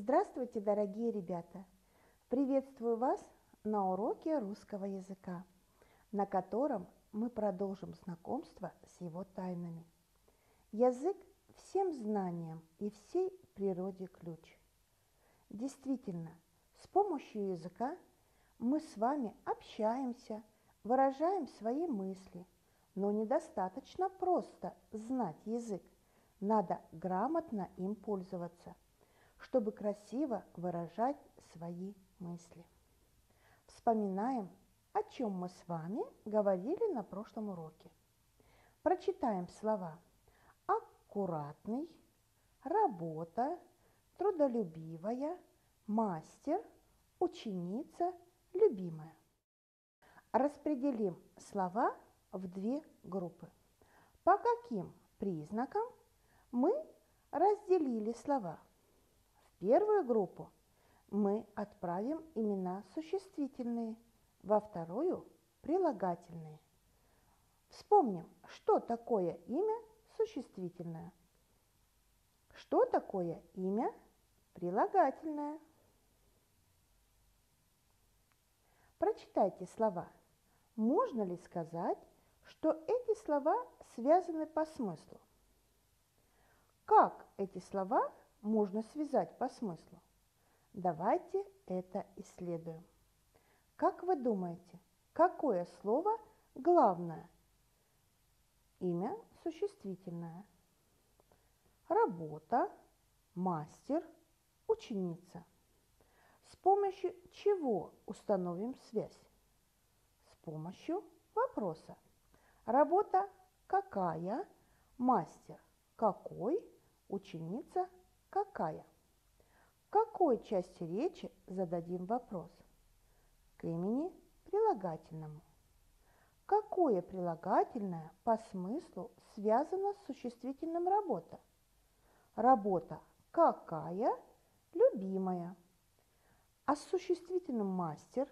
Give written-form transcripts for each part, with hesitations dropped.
Здравствуйте, дорогие ребята! Приветствую вас на уроке русского языка, на котором мы продолжим знакомство с его тайнами. Язык всем знаниям и всей природе ключ. Действительно, с помощью языка мы с вами общаемся, выражаем свои мысли, но недостаточно просто знать язык, надо грамотно им пользоваться, чтобы красиво выражать свои мысли. Вспоминаем, о чем мы с вами говорили на прошлом уроке. Прочитаем слова: аккуратный, работа, трудолюбивая, мастер, ученица, любимая. Распределим слова в две группы. По каким признакам мы разделили слова? В первую группу мы отправим имена существительные, во вторую – прилагательные. Вспомним, что такое имя существительное. Что такое имя прилагательное? Прочитайте слова. Можно ли сказать, что эти слова связаны по смыслу? Как эти слова можно связать по смыслу? Давайте это исследуем. Как вы думаете, какое слово главное? Имя существительное. Работа, мастер, ученица. С помощью чего установим связь? С помощью вопроса. Работа какая? Мастер какой? Ученица какая? К какой части речи зададим вопрос? К имени прилагательному. Какое прилагательное по смыслу связано с существительным работа? Работа какая? Любимая. А с существительным мастер?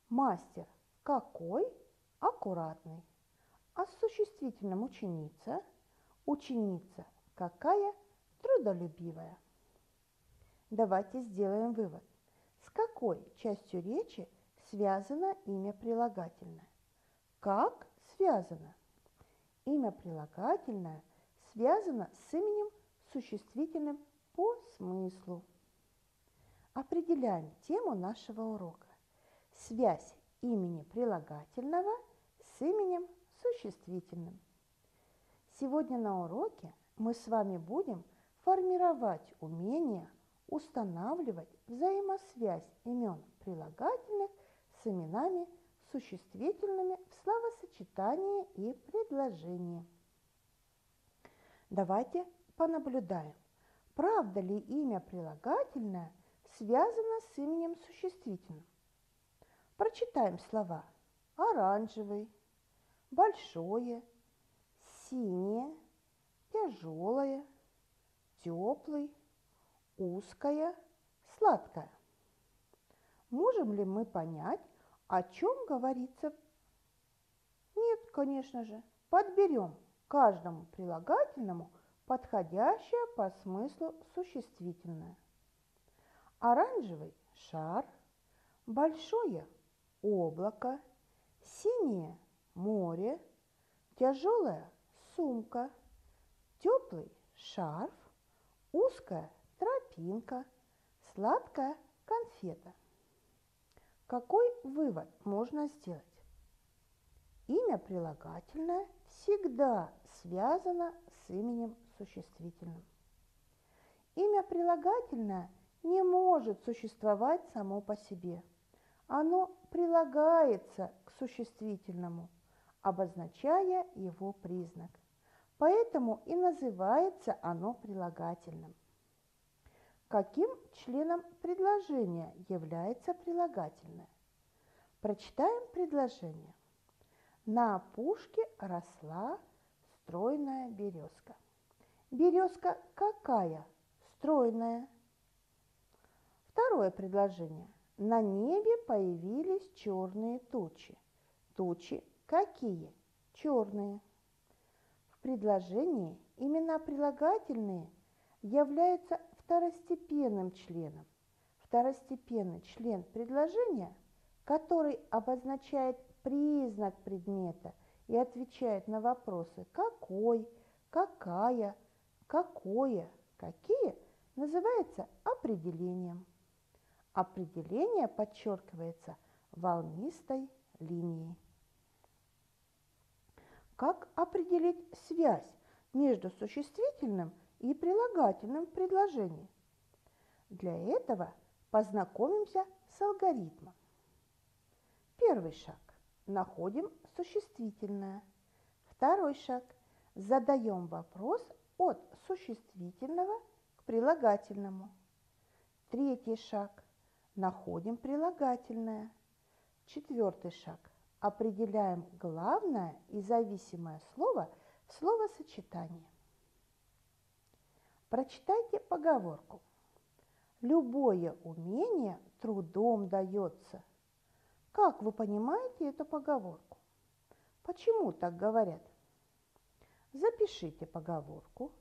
Мастер какой? Аккуратный. А с существительным ученица? Ученица какая? Трудолюбивая. Давайте сделаем вывод. С какой частью речи связано имя прилагательное? Как связано? Имя прилагательное связано с именем существительным по смыслу. Определяем тему нашего урока. Связь имени прилагательного с именем существительным. Сегодня на уроке мы с вами будем формировать умение устанавливать взаимосвязь имен прилагательных с именами существительными в словосочетании и предложении. Давайте понаблюдаем, правда ли имя прилагательное связано с именем существительным. Прочитаем слова: оранжевый, большое, синее, тяжелое, теплый, узкая, сладкая. Можем ли мы понять, о чем говорится? Нет, конечно же. Подберем каждому прилагательному подходящее по смыслу существительное. Оранжевый – шар, большое – облако, синее – море, тяжелая – сумка, теплый – шарф, узкая – тропинка, сладкая – конфета. Какой вывод можно сделать? Имя прилагательное всегда связано с именем существительным. Имя прилагательное не может существовать само по себе. Оно прилагается к существительному, обозначая его признак. Поэтому и называется оно прилагательным. Каким членом предложения является прилагательное? Прочитаем предложение. На опушке росла стройная березка. Березка какая? Стройная. Второе предложение. На небе появились черные тучи. Тучи какие? Черные. В предложении имена прилагательные являются второстепенным членом. Второстепенный член предложения, который обозначает признак предмета и отвечает на вопросы «какой», «какая», «какое», «какие», называется определением. Определение подчеркивается волнистой линией. Как определить связь между существительным и прилагательным в предложении? Для этого познакомимся с алгоритмом. Первый шаг. Находим существительное. Второй шаг. Задаем вопрос от существительного к прилагательному. Третий шаг. Находим прилагательное. Четвертый шаг. Определяем главное и зависимое слово в словосочетании. Прочитайте поговорку. Любое умение трудом дается. Как вы понимаете эту поговорку? Почему так говорят? Запишите поговорку.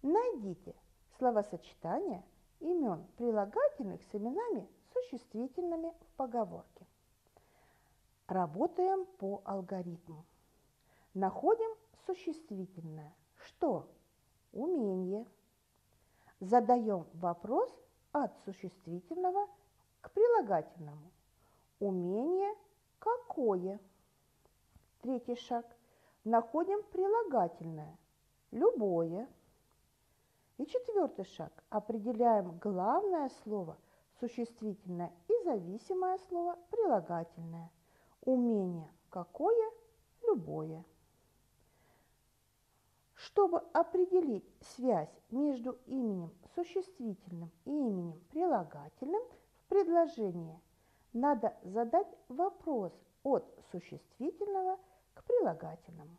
Найдите словосочетание имен прилагательных с именами существительными в поговорке. Работаем по алгоритму. Находим существительное. Что? Умение. Задаем вопрос от существительного к прилагательному. Умение какое? Третий шаг. Находим прилагательное. Любое. И четвертый шаг. Определяем главное слово существительное и зависимое слово прилагательное. Умение какое? Любое. Чтобы определить связь между именем существительным и именем прилагательным в предложении, надо задать вопрос от существительного к прилагательному.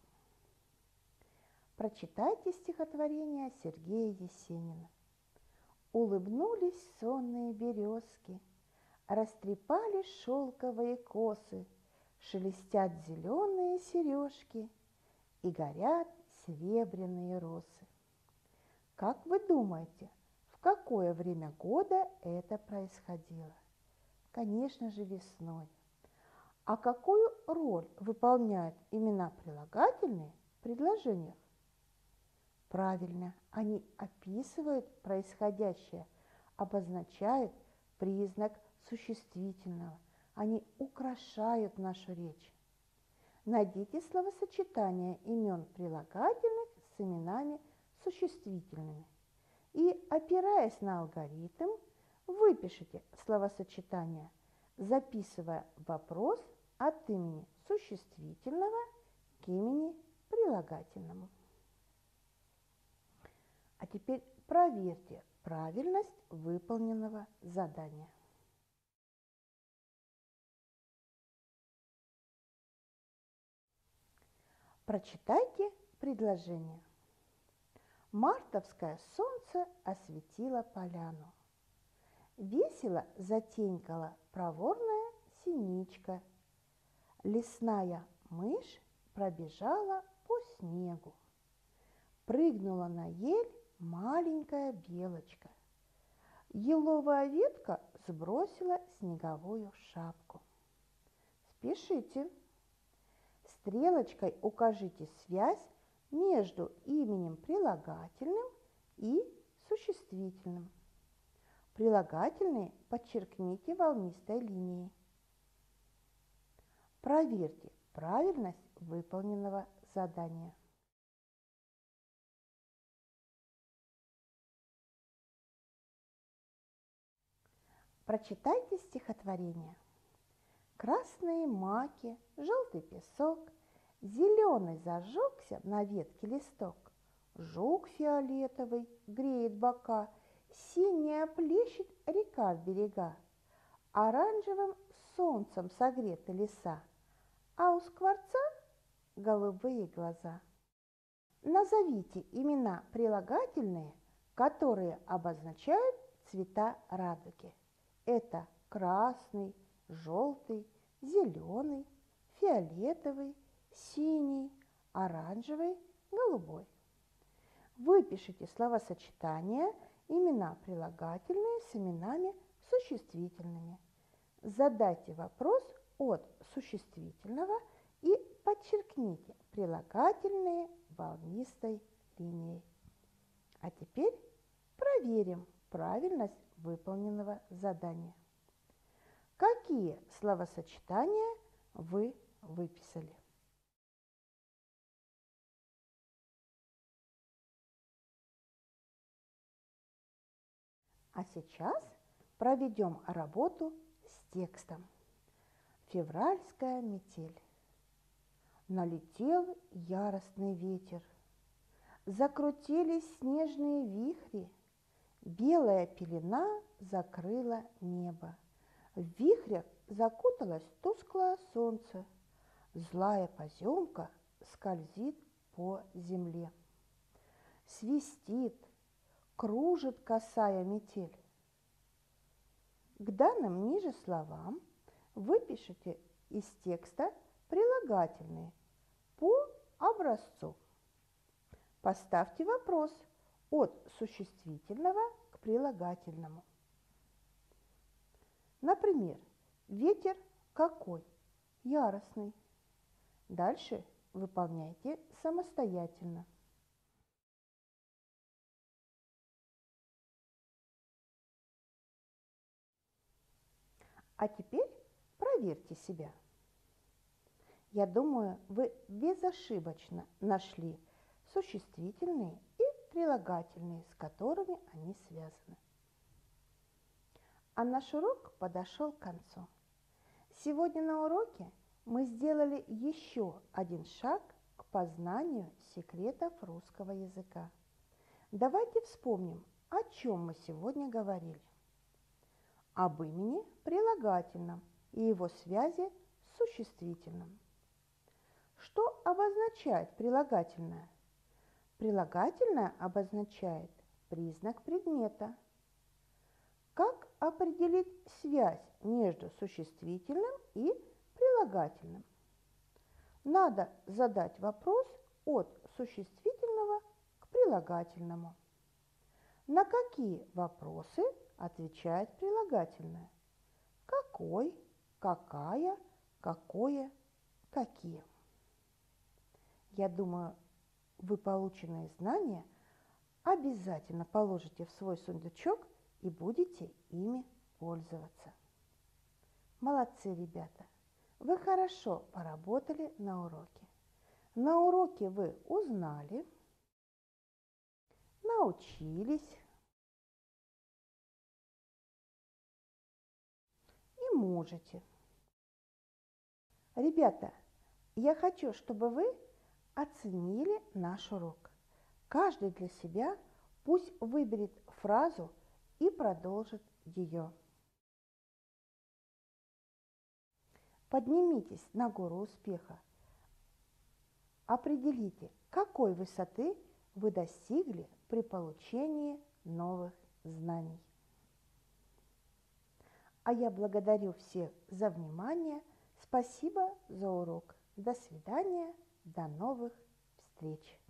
Прочитайте стихотворение Сергея Есенина. Улыбнулись сонные березки, растрепали шелковые косы, шелестят зеленые сережки и горят серебряные росы. Как вы думаете, в какое время года это происходило? Конечно же, весной. А какую роль выполняют имена прилагательные в предложениях? Правильно, они описывают происходящее, обозначают признак существительного. Они украшают нашу речь. Найдите словосочетание имен прилагательных с именами существительными и, опираясь на алгоритм, выпишите словосочетание, записывая вопрос от имени существительного к имени прилагательному. А теперь проверьте правильность выполненного задания. Прочитайте предложение. Мартовское солнце осветило поляну. Весело затенькала проворная синичка. Лесная мышь пробежала по снегу. Прыгнула на ель маленькая белочка. Еловая ветка сбросила снеговую шапку. Спешите. Стрелочкой укажите связь между именем прилагательным и существительным. Прилагательные подчеркните волнистой линией. Проверьте правильность выполненного задания. Прочитайте стихотворение. Красные маки, желтый песок, зеленый зажегся на ветке листок. Жук фиолетовый греет бока, синяя плещет река в берега. Оранжевым солнцем согреты леса, а у скворца голубые глаза. Назовите имена прилагательные, которые обозначают цвета радуги. Это красный, желтый, зеленый, фиолетовый, синий, оранжевый, голубой. Выпишите словосочетание имена прилагательные с именами существительными. Задайте вопрос от существительного и подчеркните прилагательные волнистой линией. А теперь проверим правильность выполненного задания. Какие словосочетания вы выписали? А сейчас проведем работу с текстом. Февральская метель. Налетел яростный ветер. Закрутились снежные вихри. Белая пелена закрыла небо. В вихрях закуталось тусклое солнце. Злая поземка скользит по земле. Свистит, кружит косая метель. К данным ниже словам выпишите из текста прилагательные по образцу. Поставьте вопрос от существительного к прилагательному. Например, ветер какой? Яростный. Дальше выполняйте самостоятельно. А теперь проверьте себя. Я думаю, вы безошибочно нашли существительные и прилагательные, с которыми они связаны. А наш урок подошел к концу. Сегодня на уроке мы сделали еще один шаг к познанию секретов русского языка. Давайте вспомним, о чем мы сегодня говорили. Об имени прилагательном и его связи с существительным. Что обозначает прилагательное? Прилагательное обозначает признак предмета. Как определить связь между существительным и прилагательным? Надо задать вопрос от существительного к прилагательному. На какие вопросы отвечает прилагательное? Какой, какая, какое, какие. Я думаю, вы полученные знания обязательно положите в свой сундучок и будете ими пользоваться. Молодцы, ребята! Вы хорошо поработали на уроке. На уроке вы узнали, научились и можете. Ребята, я хочу, чтобы вы оценили наш урок. Каждый для себя пусть выберет фразу и продолжит ее. Поднимитесь на гору успеха. Определите, какой высоты вы достигли при получении новых знаний. А я благодарю всех за внимание. Спасибо за урок. До свидания. До новых встреч.